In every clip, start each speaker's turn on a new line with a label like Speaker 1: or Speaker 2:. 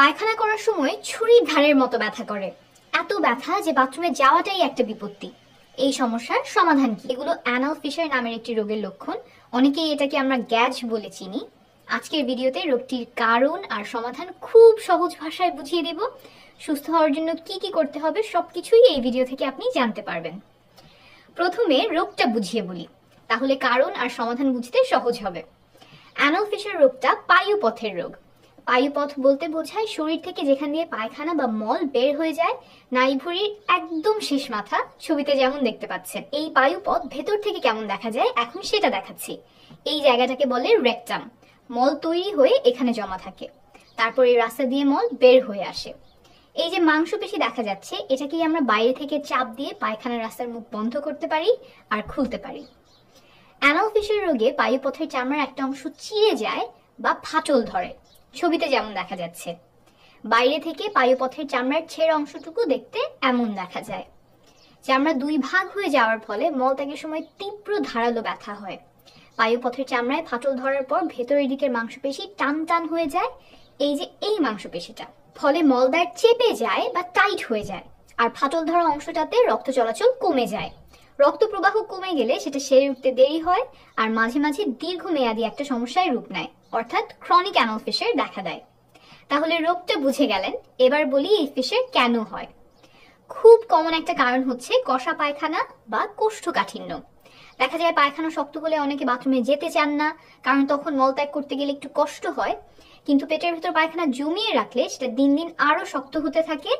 Speaker 1: পায়খানা করার সময় ছুরির ধারের মতো ব্যথা করে, এত ব্যথা যে বাথরুমে যাওয়াটাই একটা বিপত্তি। এই সমস্যার সমাধান কি? এগুলো অ্যানাল ফিশার নামের একটি রোগের লক্ষণ। অনেকেই এটাকে আমরা গ্যাজ বলে চিনি। আজকের ভিডিওতে রোগটির কারণ আর সমাধান খুব সহজ ভাষায় বুঝিয়ে দেব। সুস্থ হওয়ার জন্য কি কি করতে হবে সবকিছুই এই ভিডিও থেকে আপনি জানতে পারবেন। প্রথমে রোগটা বুঝিয়ে বলি, তাহলে কারণ আর সমাধান বুঝতে সহজ হবে। অ্যানাল ফিশার রোগটা পায়ুপথের রোগ। পায়ুপথ বলতে বোঝায় শরীর থেকে যেখান দিয়ে পায়খানা বা মল বের হয়ে যায়, নাড়িভুঁড়ির একদম শেষ মাথা, ছবিতে যেমন দেখতে পাচ্ছেন। এই পায়ুপথ ভেতর থেকে কেমন দেখা যায় এখন সেটা দেখাচ্ছি। এই জায়গাটাকে বলে রেকটাম। মল তৈরি হয়ে এখানে জমা থাকে, তারপর এই রাস্তা দিয়ে মল বের হয়ে আসে। এই যে মাংসপেশি দেখা যাচ্ছে, এটাকেই আমরা বাইরে থেকে চাপ দিয়ে পায়খানার রাস্তার মুখ বন্ধ করতে পারি আর খুলতে পারি। অ্যানাল ফিশার রোগে পায়ুপথের চামড়ার একটা অংশ চিড়ে যায় বা ফাটল ধরে, ছবিতে যেমন দেখা যাচ্ছে। বাইরে থেকে পায়ুপথের চামড়ার ছেঁড়া অংশটুকু দেখতে এমন দেখা যায়। চামড়া দুই ভাগ হয়ে যাওয়ার ফলে মলত্যাগের সময় তীব্র ধারালো ব্যথা হয়। পায়ুপথের চামড়ায় ফাটল ধরার পর ভেতরের দিকের মাংসপেশি টান টান হয়ে যায়, এই যে এই মাংসপেশিটা, ফলে মলদ্বার চেপে যায় বা টাইট হয়ে যায়। আর ফাটল ধরা অংশটাতে রক্ত চলাচল কমে যায়। রক্ত প্রবাহ কমে গেলে সেটা সেরে উঠতে দেরি হয় আর মাঝে মাঝে দীর্ঘমেয়াদী একটা সমস্যায় রূপ নেয়, অর্থাৎ ক্রনিক অ্যানাল ফিশার দেখা দেয়। তাহলে রোগটা বুঝে গেলেন, এবার বলি এই ফিশার কেন হয়। খুব কমন একটা কারণ হচ্ছে কষা পায়খানা বা কোষ্ঠকাঠিন্য। দেখা যায় পায়খানা শক্ত হলে অনেকে বাথরুমে যেতে চান না, কারণ তখন মলত্যাগ করতে গেলে একটু কষ্ট হয়। কিন্তু পেটের ভেতর পায়খানা জমিয়ে রাখলে সেটা দিন দিন আরো শক্ত হতে থাকে।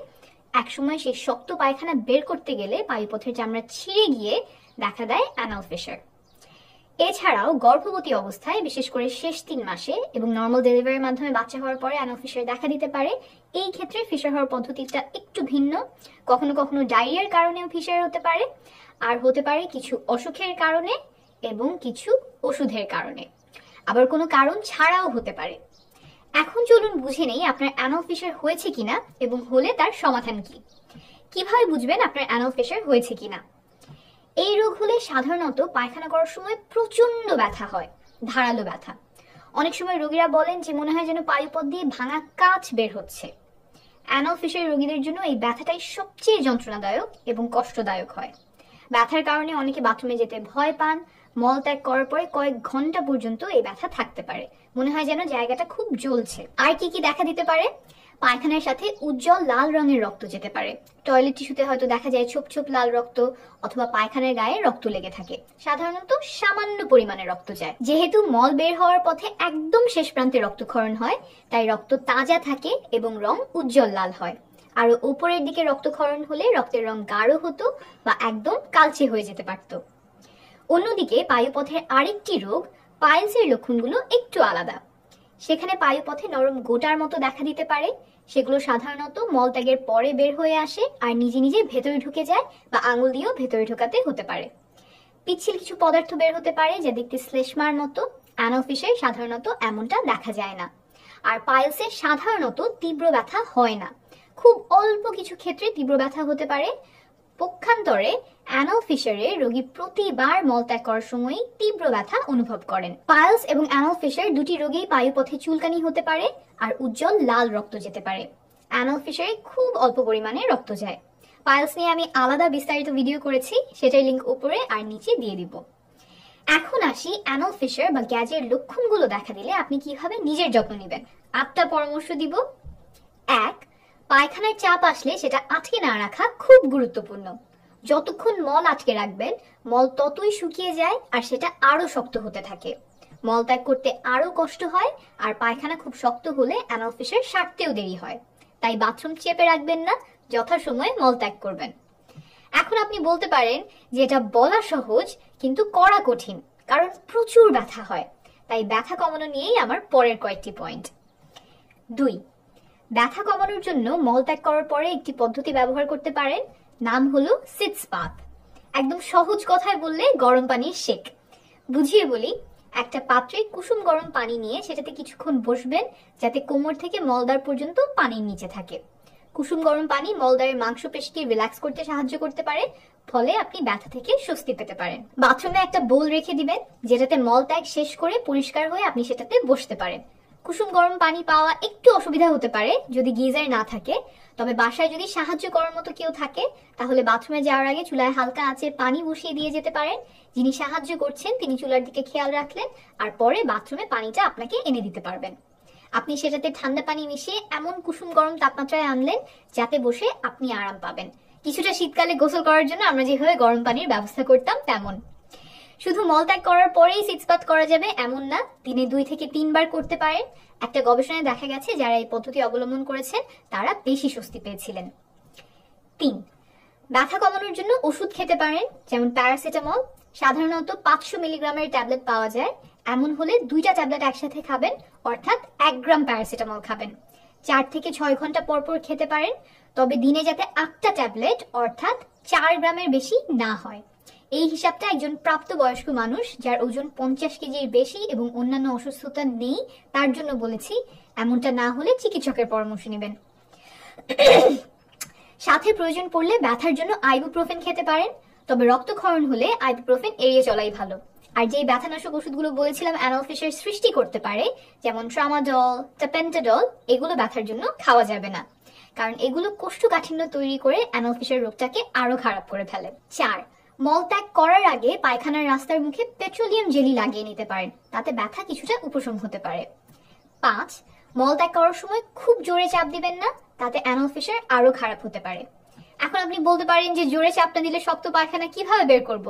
Speaker 1: একসময় সেই শক্ত পায়খানা বের করতে গেলে পায়ুপথের চামড়া ছিঁড়ে গিয়ে দেখা দেয় অ্যানাল ফিশার। এছাড়াও গর্ভবতী অবস্থায়, বিশেষ করে শেষ 3 মাসে এবং নর্মাল ডেলিভারির মাধ্যমে বাচ্চা হওয়ার পরে অ্যানাল ফিশার দেখা দিতে পারে। এই ক্ষেত্রে ফিশার হওয়ার পদ্ধতিটা একটু ভিন্ন। কখনো কখনো ডায়রিয়ার কারণেও ফিশার হতে পারে, আর হতে পারে কিছু অসুখের কারণে এবং কিছু ওষুধের কারণে, আবার কোনো কারণ ছাড়াও হতে পারে। এখন চলুন বুঝে নেই আপনার অ্যানাল ফিশার হয়েছে কিনা এবং হলে তার সমাধান কি। কিভাবে বুঝবেন আপনার অ্যানাল ফিশার হয়েছে কিনা? এই রোগ হলে সাধারণত পায়খানা করার সময় প্রচন্ড ব্যথা হয়, ধারালো ব্যথা। অনেক সময় রোগীরা বলেন যে মনে হয় যেন পায়ুপথ দিয়ে ভাঙা কাঁচ বের হচ্ছে। অ্যানাল ফিশার রোগীদের জন্য এই ব্যথাটাই সবচেয়ে যন্ত্রণাদায়ক এবং কষ্টদায়ক হয়। ব্যথার কারণে অনেকে বাথরুমে যেতে ভয় পান। মল ত্যাগ করার পরে কয়েক ঘন্টা পর্যন্ত এই ব্যথা থাকতে পারে, মনে হয় যেন জায়গাটা খুব জ্বলছে। আর কি কি দেখা দিতে পারে? পায়খানার সাথে উজ্জ্বল লাল রঙের রক্ত যেতে পারে। টয়লেট টিস্যুতে হয়তো দেখা যায় ছোপ ছোপ লাল রক্ত, অথবা পায়খানার গায়ে রক্ত লেগে থাকে। সাধারণত সামান্য পরিমাণে রক্ত যায়। যেহেতু মল বের হওয়ার পথে একদম শেষ প্রান্তে রক্তক্ষরণ হয়, তাই রক্ত তাজা থাকে এবং রং উজ্জ্বল লাল হয়। আর উপরের দিকে রক্তক্ষরণ হলে রক্তের রং গাঢ় হতো বা একদম কালচে হয়ে যেতে পারত। অন্যদিকে পায়ুপথের আরেকটি রোগ পাইলসের লক্ষণগুলো একটু আলাদা। সেখানে পায়ুপথে নরম গোটার মতো দেখা দিতে পারে। সেগুলো সাধারণত মলত্যাগের পরে বের হয়ে আসে আর নিজে নিজে ভেতরে ঢুকে যায় বা আঙুল দিয়েও ভেতরে ঢোকাতে হতে পারে। পিচ্ছিল কিছু পদার্থ বের হতে পারে যা দেখতে শ্লেষ্মার মতো। অ্যানাল ফিশারে সাধারণত এমনটা দেখা যায় না। আর পাইলসে সাধারণত তীব্র ব্যথা হয় না, খুব অল্প কিছু ক্ষেত্রে তীব্র ব্যথা হতে পারে। পক্ষান্তরে অ্যানাল ফিশারে রোগী প্রতিবার মলত্যাগ করার সময় তীব্র ব্যথা অনুভব করেন। পাইলস এবং অ্যানাল ফিশার দুটি রোগেই পায়ুপথে চুলকানি হতে পারে আর উজ্জ্বল লাল রক্ত যেতে পারে। অ্যানাল ফিশারে খুব অল্প পরিমাণে রক্ত যায়। পাইলস নিয়ে আমি আলাদা বিস্তারিত ভিডিও করেছি, সেটার লিংক উপরে আর নিচে দিয়ে দিব। এখন আসি অ্যানাল ফিশার বা গ্যাজের লক্ষণগুলো দেখা দিলে আপনি কিভাবে নিজের যত্ন নেবেন। 8টা পরামর্শ দিব। 1. পায়খানার চাপ আসলে সেটা আটকে না রাখা খুব গুরুত্বপূর্ণ। যতক্ষণ মল আটকে রাখবেন, মল ততই শুকিয়ে যায় আর সেটা আরো শক্ত হতে থাকে। মল ত্যাগ করতে আরো কষ্ট হয়, আর পায়খানা খুব শক্ত হলে অ্যানাল ফিশার সারতেও দেরি হয়। তাই বাথরুম চেপে রাখবেন না, যথাসময়ে মল ত্যাগ করবেন। এখন আপনি বলতে পারেন যে এটা বলা সহজ কিন্তু করা কঠিন, কারণ প্রচুর ব্যথা হয়। তাই ব্যথা কমানো নিয়েই আমার পরের কয়েকটি পয়েন্ট। 2. ব্যথা কমানোর জন্য মলত্যাগ করার পরে একটি পদ্ধতি ব্যবহার করতে পারেন, নাম হলো সিটস বাথ। একদম সহজ কথায় বললে গরম পানির শেক। বুঝিয়ে বলি, একটা পাত্রে কুসুম গরম পানি নিয়ে সেটাতে কিছুক্ষণ বসবেন, যাতে কোমর থেকে মলদ্বার পর্যন্ত পানির নিচে থাকে। কুসুম গরম পানি মলদ্বারের মাংসপেশিকে রিল্যাক্স করতে সাহায্য করতে পারে, ফলে আপনি ব্যথা থেকে স্বস্তি পেতে পারেন। বাথরুমে একটা বোল রেখে দিবেন, যেটাতে মলত্যাগ শেষ করে পরিষ্কার হয়ে আপনি সেটাতে বসতে পারেন। কুসুম গরম পানি পাওয়া একটু অসুবিধা হতে পারে যদি গিজার না থাকে। তবে বাসায় যদি সাহায্য করার মতো কেউ থাকে তাহলে বাথরুমে যাওয়ার আগে চুলায় হালকা আঁচে পানি বসিয়ে দিয়ে যেতে পারেন। যিনি সাহায্য করছেন তিনি চুলার দিকে খেয়াল রাখলেন আর পরে বাথরুমে পানিটা আপনাকে এনে দিতে পারবেন। আপনি সেটাতে ঠান্ডা পানি মিশিয়ে এমন কুসুম গরম তাপমাত্রায় আনলেন যাতে বসে আপনি আরাম পাবেন। কিছুটা শীতকালে গোসল করার জন্য আমরা যেভাবে গরম পানির ব্যবস্থা করতাম তেমন। শুধু মলত্যাগ করার পরেই সিটসপাথ করা যাবে এমন না, দিনে 2 থেকে 3 বার করতে পারেন। একটা গবেষণায় দেখা গেছে যারা এই পদ্ধতি অবলম্বন করেছেন তারা বেশি স্বস্তি পেয়েছিলেন। 3. ব্যথা কমানোর জন্য ওষুধ খেতে পারেন, যেমন প্যারাসিটামল। সাধারণত 500 মিলিগ্রামের ট্যাবলেট পাওয়া যায়। এমন হলে 2টা ট্যাবলেট একসাথে খাবেন, অর্থাৎ 1 গ্রাম প্যারাসিটামল খাবেন। 4 থেকে 6 ঘন্টা পর পর খেতে পারেন, তবে দিনে যাতে 8টা ট্যাবলেট অর্থাৎ 4 গ্রামের বেশি না হয়। এই হিসাবটা একজন প্রাপ্তবয়স্ক মানুষ যার ওজন 50 কেজির বেশি এবং অন্যান্য অসুস্থতা নেই তার জন্য বলেছি। এমনটা না হলে চিকিৎসকের পরামর্শ নেবেন। সাথে প্রয়োজন পড়লে ব্যথার জন্য আইবুপ্রোফেন খেতে পারেন, তবে রক্তক্ষরণ হলে আইবুপ্রোফেন এড়িয়ে চলাই ভালো। আর যে ব্যথানাশক ওষুধগুলো বলেছিলাম অ্যানাল ফিশার সৃষ্টি করতে পারে, যেমন ট্রামাডল, টাপেন্টাডল, এগুলো ব্যথার জন্য খাওয়া যাবে না, কারণ এগুলো কোষ্ঠকাঠিন্য তৈরি করে অ্যানাল ফিশার রোগটাকে আরো খারাপ করে ফেলে। 4. মলত্যাগ করার আগে পায়খানার রাস্তার মুখে পেট্রোলিয়াম জেলি লাগিয়ে নিতে পারেন, তাতে ব্যথা কিছুটা উপশম হতে পারে। 5. মলত্যাগ করার সময় খুব জোরে চাপ দিবেন না, তাতে অ্যানাল ফিশার আরো খারাপ হতে পারে। এখন আপনি বলতে পারেন যে জোরে চাপটা দিলে শক্ত পায়খানা কিভাবে বের করব?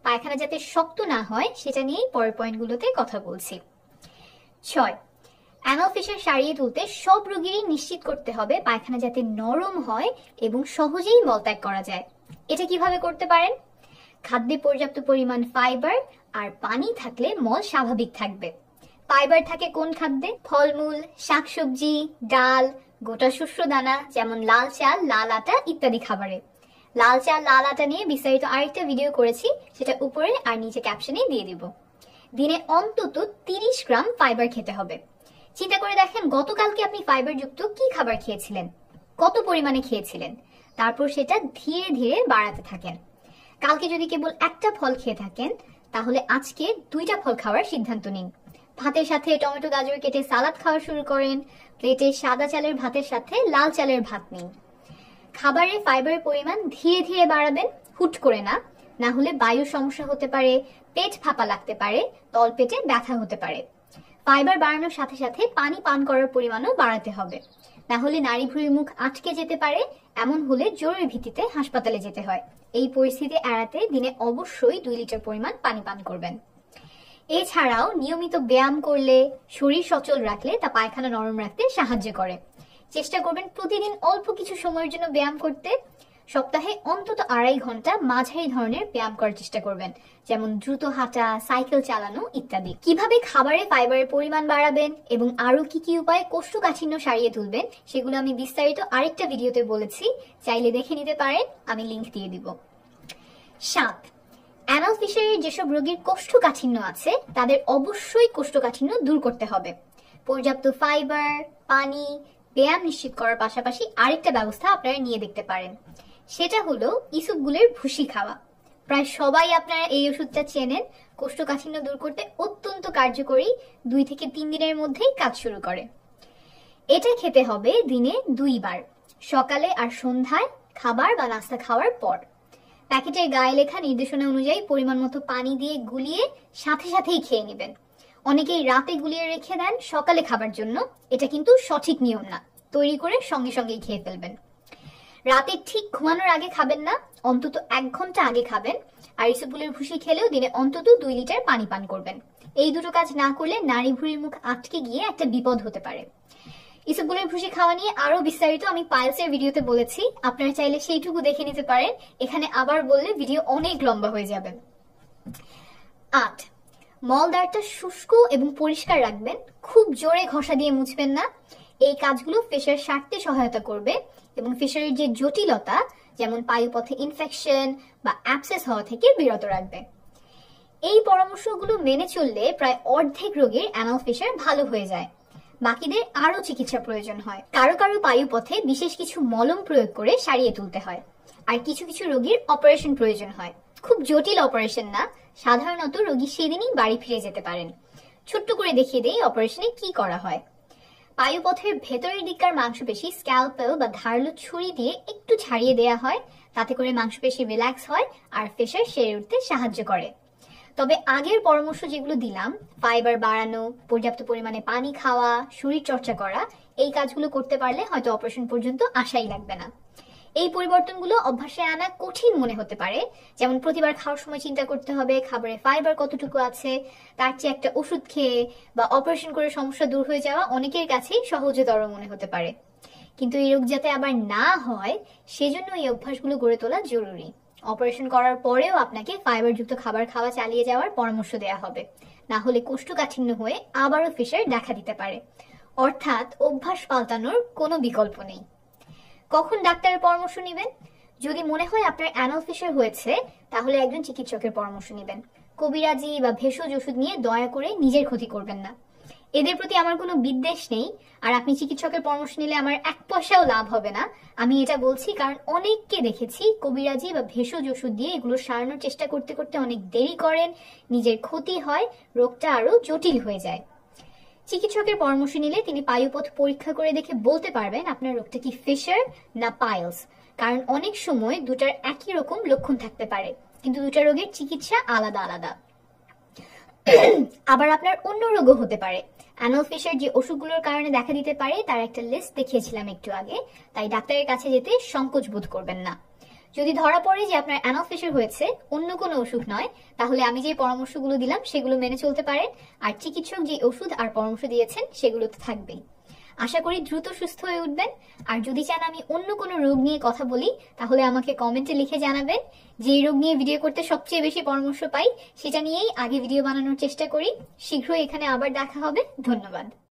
Speaker 1: পায়খানা যাতে শক্ত না হয় সেটা নিয়েই পরের পয়েন্টগুলোতে কথা বলছি। 6. অ্যানাল ফিশার সারিয়ে তুলতে সব রোগীরই নিশ্চিত করতে হবে পায়খানা যাতে নরম হয় এবং সহজেই মলত্যাগ করা যায়। এটা কিভাবে করতে পারেন? খাদ্যে পর্যাপ্ত পরিমাণ ফাইবার আর পানি থাকলে মল স্বাভাবিক থাকবে। ফাইবার থাকে কোন খাদ্যে? ফলমূল, শাকসবজি, ডাল, গোটা শস্য দানা যেমন লাল চাল, লাল আটা ইত্যাদি খাবারে। লাল চাল, লাল আটা নিয়ে বিস্তারিত আরেকটা ভিডিও করেছি, সেটা উপরে আর নিচে ক্যাপশনে দিয়ে দিব। দিনে অন্তত 30 গ্রাম ফাইবার খেতে হবে। চিন্তা করে দেখেন গতকালকে আপনি ফাইবার যুক্ত কি খাবার খেয়েছিলেন, কত পরিমাণে খেয়েছিলেন, তারপর সেটা ধীরে ধীরে বাড়াতে থাকেন। কালকে যদি কেবল একটা ফল খেয়ে থাকেন তাহলে আজকে 2টা ফল খাওয়ার সিদ্ধান্ত নিন। ভাতের সাথে টমেটো গাজর কেটে সালাদ খাওয়া শুরু করেন। প্লেটে সাদা চালের ভাতের সাথে লাল চালের ভাত নিন। খাবারে ফাইবারের পরিমাণ ধীরে ধীরে বাড়াবেন, হুট করে না, না হলে বায়ু সমস্যা হতে পারে, পেট ফাঁপা লাগতে পারে, তলপেটে ব্যথা হতে পারে। ফাইবার বাড়ানোর সাথে সাথে পানি পান করার পরিমাণও বাড়াতে হবে, না হলে নাড়ি ভুঁড়ির মুখ আটকে যেতে পারে। এমন হলে জরুরি ভিত্তিতে হাসপাতালে যেতে হয়। এই পরিস্থিতি এড়াতে দিনে অবশ্যই 2 লিটার পরিমাণ পানি পান করবেন। এছাড়াও নিয়মিত ব্যায়াম করলে, শরীর সচল রাখলে তা পায়খানা নরম রাখতে সাহায্য করে। চেষ্টা করবেন প্রতিদিন অল্প কিছু সময়ের জন্য ব্যায়াম করতে। সপ্তাহে অন্তত 2.5 ঘন্টা মাঝারি ধরনের ব্যায়াম করার চেষ্টা করবেন, যেমন দ্রুত হাঁটা, সাইকেল চালানো ইত্যাদি। কিভাবে খাবারে ফাইবারের পরিমাণ বাড়াবেন এবং আরো কি কি উপায়ে কোষ্ঠকাঠিন্য সারিয়ে তুলবেন সেগুলো আমি বিস্তারিত আরেকটা ভিডিওতে বলেছি, চাইলে দেখে নিতে পারেন, আমি লিংক দিয়ে দিব। 7. অ্যানাল ফিশারের যেসব রোগীর কোষ্ঠকাঠিন্য আছে তাদের অবশ্যই কোষ্ঠকাঠিন্য দূর করতে হবে। পর্যাপ্ত ফাইবার, পানি, ব্যায়াম নিশ্চিত করার পাশাপাশি আরেকটা ব্যবস্থা আপনারা নিয়ে দেখতে পারেন, সেটা হলো ইসবগুলের ভুসি খাওয়া। প্রায় সবাই আপনারা এই ওষুধটা চেনেন, কোষ্ঠকাঠিন্য দূর করতে অত্যন্ত কার্যকরী, 2 থেকে 3 দিনের মধ্যেই কাজ শুরু করে। এটা খেতে হবে দিনে 2 বার, সকালে আর সন্ধ্যায় খাবার বা নাস্তা খাওয়ার পর। প্যাকেটের গায়ে লেখা নির্দেশনা অনুযায়ী পরিমাণ মতো পানি দিয়ে গুলিয়ে সাথে সাথেই খেয়ে নেবেন। অনেকেই রাতে গুলিয়ে রেখে দেন সকালে খাবার জন্য, এটা কিন্তু সঠিক নিয়ম না। তৈরি করে সঙ্গে সঙ্গেই খেয়ে ফেলবেন। রাতে ঠিক ঘুমানোর আগে খাবেন না, অন্তত 1 ঘন্টা আগে খাবেন। আর ইসবগুলের ভুসি খেলেও দিনে অন্তত 2 লিটার পানি পান করবেন। এই দুটো কাজ না করলে নাড়ি ভুঁড়ির মুখ আটকে গিয়ে একটা বিপদ হতে পারে। ইসবগুলের ভুসি খাওয়া নিয়ে আরো বিস্তারিত আমি পাইলসের ভিডিওতে বলেছি, আপনারা চাইলে সেইটুকু দেখে নিতে পারেন। এখানে আবার বললে ভিডিও অনেক লম্বা হয়ে যাবে। 8. মলদ্বারটা শুষ্ক এবং পরিষ্কার রাখবেন, খুব জোরে ঘষা দিয়ে মুছবেন না। এই কাজগুলো ফিশার সারতে সহায়তা করবে এবং ফিশারের যে জটিলতা যেমন পায়ুপথে ইনফেকশন বা অ্যাবসেস হওয়া থেকে বিরত রাখবে। এই পরামর্শগুলো মেনে চললে প্রায় অর্ধেক রোগীর অ্যানাল ফিশার ভালো হয়ে যায়। বাকিদের আরো চিকিৎসা প্রয়োজন হয়। কারো কারো পায়ুপথে বিশেষ কিছু মলম প্রয়োগ করে সারিয়ে তুলতে হয়, আর কিছু কিছু রোগীর অপারেশন প্রয়োজন হয়। খুব জটিল অপারেশন না, সাধারণত রোগী সেদিনই বাড়ি ফিরে যেতে পারেন। ছোট্ট করে দেখিয়ে দেই অপারেশনে কি করা হয়। পায়ুপথের ভেতরের দিককার মাংসপেশি স্ক্যালপেল বা ধারালো ছুরি দিয়ে একটু ছাড়িয়ে দেয়া হয়, তাতে করে মাংসপেশি রিল্যাক্স হয় আর ফিশার সেরে উঠতে সাহায্য করে। তবে আগের পরামর্শ যেগুলো দিলাম, ফাইবার বাড়ানো, পর্যাপ্ত পরিমাণে পানি খাওয়া, শরীর চর্চা করা, এই কাজগুলো করতে পারলে হয়তো অপারেশন পর্যন্ত আশাই লাগবে না। এই পরিবর্তনগুলো অভ্যাসে আনা কঠিন মনে হতে পারে, যেমন প্রতিবার খাওয়ার সময় চিন্তা করতে হবে খাবারে ফাইবার কতটুকু আছে, তার চেয়ে একটা ওষুধ খেয়ে বা অপারেশন করে সমস্যা দূর হয়ে যাওয়া অনেকের কাছেই সহজতর মনে হতে পারে। কিন্তু এই রোগ যাতে আবার না হয় সেজন্য এই অভ্যাসগুলো গড়ে তোলা জরুরি। অপারেশন করার পরেও আপনাকে ফাইবারযুক্ত খাবার খাওয়া চালিয়ে যাওয়ার পরামর্শ দেওয়া হবে, না হলে কোষ্ঠকাঠিন্য হয়ে আবারও ফিশার দেখা দিতে পারে। অর্থাৎ অভ্যাস পাল্টানোর কোনো বিকল্প নেই। কখন ডাক্তারের পরামর্শ নেবেন? যদি মনে হয় আপনার অ্যানাল ফিশার হয়েছে, তাহলে একজন চিকিৎসকের পরামর্শ নেবেন। কবিরাজি বা ভেষজ ওষুধ নিয়ে দয়া করে নিজের ক্ষতি করবেন না। এদের প্রতি আমার কোনো বিদ্বেষ নেই, আর আপনি চিকিৎসকের পরামর্শ নিলে আমার এক পয়সাও লাভ হবে না। আমি এটা বলছি কারণ অনেককে দেখেছি কবিরাজি বা ভেষজ ওষুধ দিয়ে এগুলো সারানোর চেষ্টা করতে করতে অনেক দেরি করেন, নিজের ক্ষতি হয়, রোগটা আরো জটিল হয়ে যায়। চিকিৎসকের পরামর্শ নিলে তিনি পায়ুপথ পরীক্ষা করে দেখে বলতে পারবেন আপনার রোগটা কি ফিশার না পাইলস, কারণ অনেক সময় দুটার একই রকম লক্ষণ থাকতে পারে, কিন্তু দুটা রোগের চিকিৎসা আলাদা আলাদা। আবার আপনার অন্য রোগও হতে পারে। অ্যানাল ফিশার যে অসুখগুলোর কারণে দেখা দিতে পারে তার একটা লিস্ট দেখিয়েছিলাম একটু আগে, তাই ডাক্তারের কাছে যেতে সংকোচ বোধ করবেন না। যদি ধরা পড়ে যে আপনার অ্যানাল ফিশার হয়েছে, অন্য কোনো অসুখ নয়, তাহলে আমি যে পরামর্শগুলো দিলাম সেগুলো মেনে চলতে পারেন, আর চিকিৎসক যে ওষুধ আর পরামর্শ দিয়েছেন সেগুলো তো থাকবেই। আশা করি দ্রুত সুস্থ হয়ে উঠবেন। আর যদি চান আমি অন্য কোনো রোগ নিয়ে কথা বলি, তাহলে আমাকে কমেন্টে লিখে জানাবেন। যে রোগ নিয়ে ভিডিও করতে সবচেয়ে বেশি পরামর্শ পাই সেটা নিয়েই আগে ভিডিও বানানোর চেষ্টা করি। শীঘ্রই এখানে আবার দেখা হবে। ধন্যবাদ।